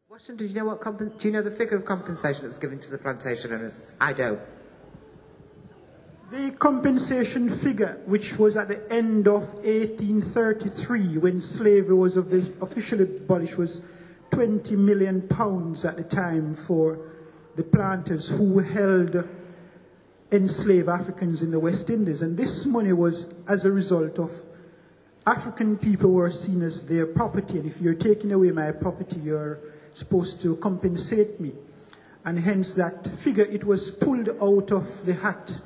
Washington, do you know do you know the figure of compensation that was given to the plantation owners? I don't. The compensation figure, which was at the end of 1833, when slavery was officially abolished, was £20 million at the time for the planters who held enslaved Africans in the West Indies. And this money was as a result of African people were seen as their property. And if you're taking away my property, you're supposed to compensate me. And hence that figure, it was pulled out of the hat.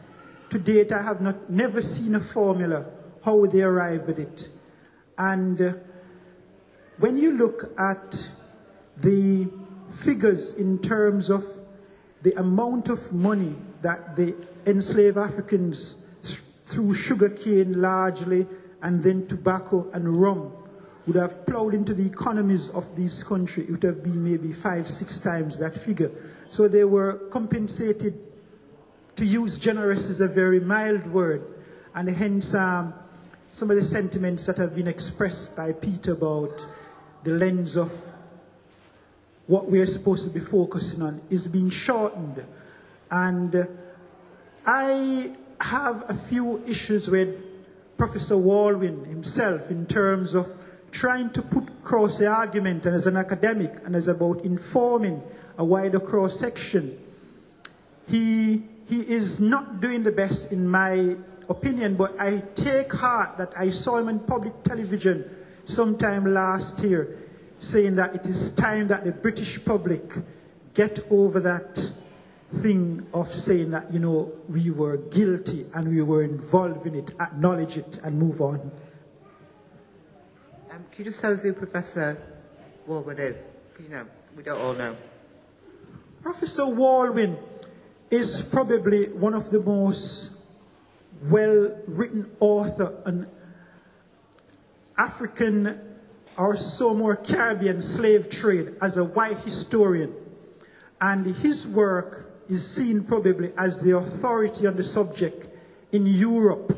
To date, I have never seen a formula how they arrive at it. And when you look at the figures in terms of the amount of money that the enslaved Africans, through sugarcane largely, and then tobacco and rum, would have plowed into the economies of this country, it would have been maybe 5, 6 times that figure. So they were compensated, to use generous is a very mild word, and hence some of the sentiments that have been expressed by Peter about the lens of what we're supposed to be focusing on is being shortened. And I have a few issues with Professor Walwyn himself in terms of trying to put across the argument, and as an academic and as about informing a wider cross-section. He is not doing the best in my opinion, but I take heart that I saw him on public television sometime last year saying that it is time that the British public get over that thing of saying that, you know, we were guilty and we were involved in it, acknowledge it and move on. Can you just tell us who Professor Walwyn is? Because, you know, we don't all know. Professor Walwyn is probably one of the most well-written author on African or so more Caribbean slave trade as a white historian. And his work is seen probably as the authority on the subject in Europe.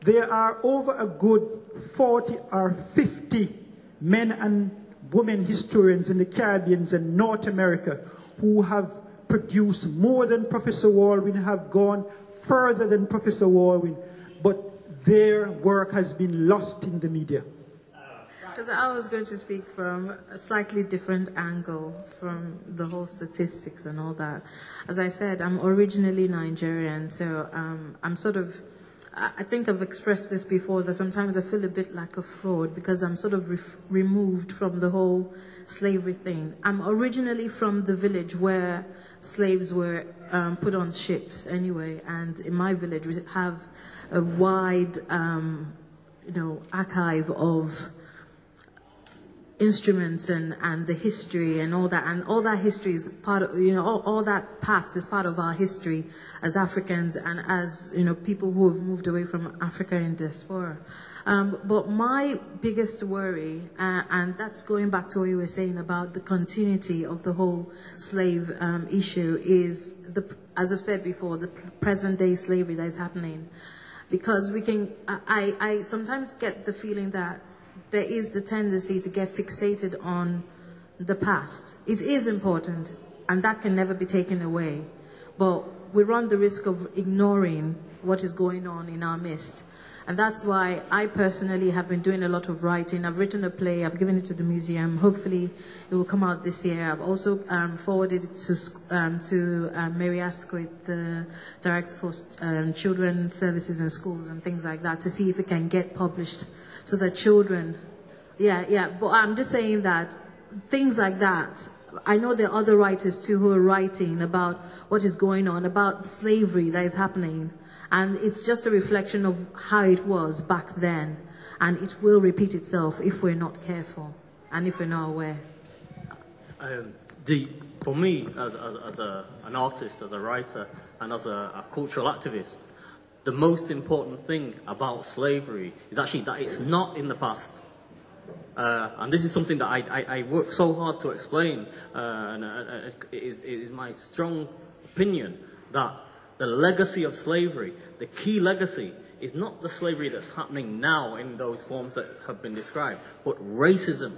There are over a good 40 or 50 men and women historians in the Caribbean and North America who have produced more than Professor Walwyn, have gone further than Professor Walwyn, but their work has been lost in the media. Because I was going to speak from a slightly different angle from the whole statistics and all that. As I said, I'm originally Nigerian, so I'm sort of, I think I've expressed this before, that sometimes I feel a bit like a fraud because I'm sort of removed from the whole slavery thing. I'm originally from the village where slaves were put on ships anyway, and in my village we have a wide, archive of instruments and the history and all that history is part of, all that past is part of our history as Africans and as, people who have moved away from Africa in diaspora. But my biggest worry, and that's going back to what you were saying about the continuity of the whole slave issue, is, as I've said before, the present day slavery that is happening. Because I sometimes get the feeling that there is the tendency to get fixated on the past. It is important, and that can never be taken away. But we run the risk of ignoring what is going on in our midst. And that's why I personally have been doing a lot of writing. I've written a play, I've given it to the museum. Hopefully it will come out this year. I've also forwarded it to Mary Asquith, the Director for Children Services and Schools and things like that, to see if it can get published so that children, but I'm just saying that things like that, I know there are other writers too who are writing about what is going on, about slavery that is happening. And it's just a reflection of how it was back then. And it will repeat itself if we're not careful and if we're not aware. For me, as an artist, as a writer, and as a cultural activist, the most important thing about slavery is actually that it's not in the past. And this is something that I work so hard to explain. And it is my strong opinion that the legacy of slavery, the key legacy, is not the slavery that's happening now in those forms that have been described, but racism.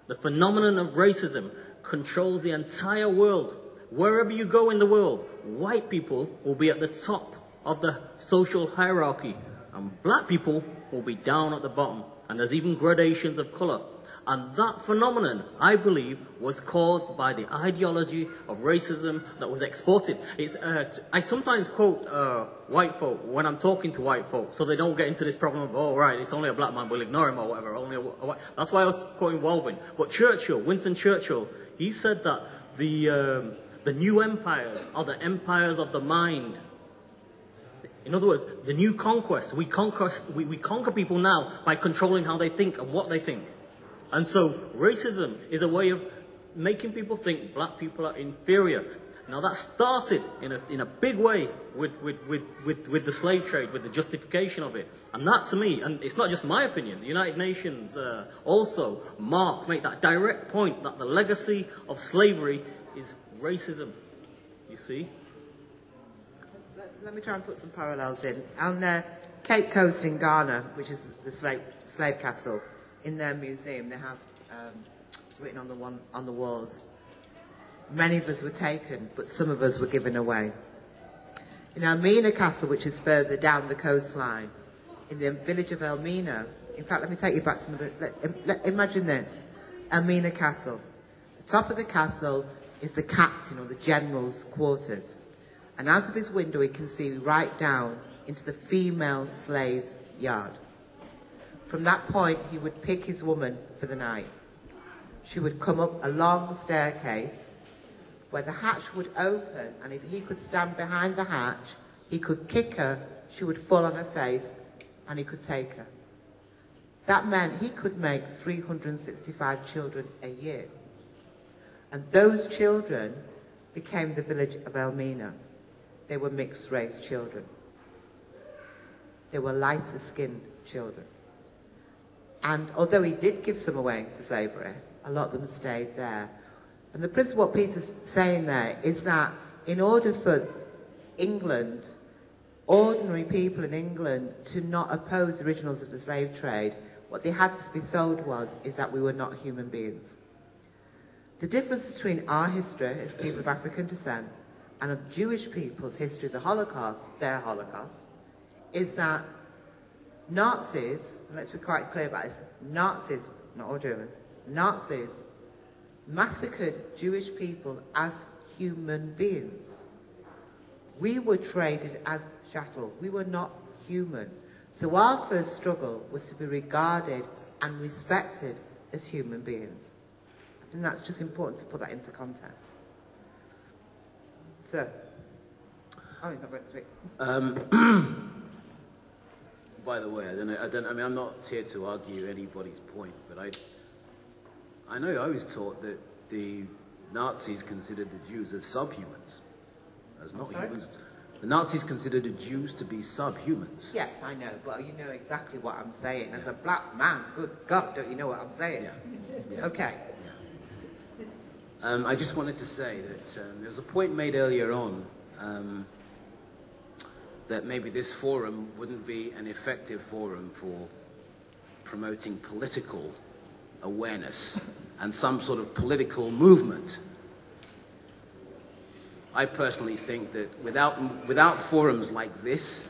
The phenomenon of racism controls the entire world. Wherever you go in the world, white people will be at the top of the social hierarchy, and black people will be down at the bottom. And there's even gradations of colour. And that phenomenon, I believe, was caused by the ideology of racism that was exported. I sometimes quote white folk when I'm talking to white folk, so they don't get into this problem of, oh, right, it's only a black man, we'll ignore him or whatever. That's why I was quoting Walvin. But Churchill, Winston Churchill, he said that the new empires are the empires of the mind. In other words, the new conquests, we conquer people now by controlling how they think and what they think. And so racism is a way of making people think black people are inferior. Now that started in a big way with the slave trade, with the justification of it. And that to me, and it's not just my opinion, the United Nations also make that direct point that the legacy of slavery is racism, you see. Let me try and put some parallels in. On Cape Coast in Ghana, which is the slave castle, in their museum, they have written on the walls, many of us were taken, but some of us were given away. In Elmina Castle, which is further down the coastline, in the village of Elmina, in fact, let me take you back to imagine this, Elmina Castle. The top of the castle is the captain or the general's quarters. And out of his window, he can see right down into the female slave's yard. From that point, he would pick his woman for the night. She would come up a long staircase where the hatch would open, and if he could stand behind the hatch, he could kick her, she would fall on her face, and he could take her. That meant he could make 365 children a year. And those children became the village of Elmina. They were mixed-race children. They were lighter-skinned children. And although he did give some away to slavery, a lot of them stayed there. And the principle what Peter's saying there is that in order for England, ordinary people in England, to not oppose the originals of the slave trade, what they had to be sold is that we were not human beings. The difference between our history as people of African descent and of Jewish people's history of the Holocaust, their Holocaust, is that Nazis, and let's be quite clear about this, Nazis, not all Germans, Nazis massacred Jewish people as human beings. We were traded as chattel. We were not human. So our first struggle was to be regarded and respected as human beings. I think that's just important to put that into context. So, he's not going to speak. By the way, I mean, I'm not here to argue anybody's point, but I know I was taught that the Nazis considered the Jews as subhumans, as not humans. The Nazis considered the Jews to be subhumans. Yes, I know, but you know exactly what I'm saying. As a black man, good God, don't you know what I'm saying? Yeah. Okay. I just wanted to say that there was a point made earlier on that maybe this forum wouldn't be an effective forum for promoting political awareness and some sort of political movement. I personally think that without forums like this,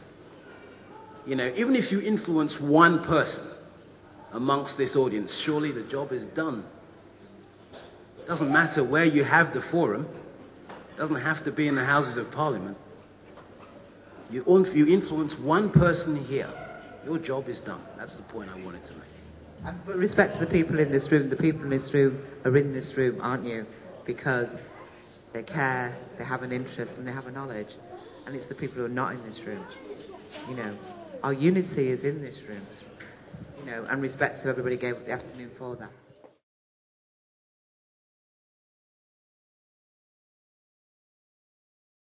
you know, even if you influence one person amongst this audience, surely the job is done. It doesn't matter where you have the forum. It doesn't have to be in the Houses of Parliament. You influence one person here, your job is done. That's the point I wanted to make. And with respect to the people in this room, the people in this room are in this room, aren't you? Because they care, they have an interest, and they have a knowledge. And it's the people who are not in this room. You know, our unity is in this room. You know, and respect to everybody gave up the afternoon for that.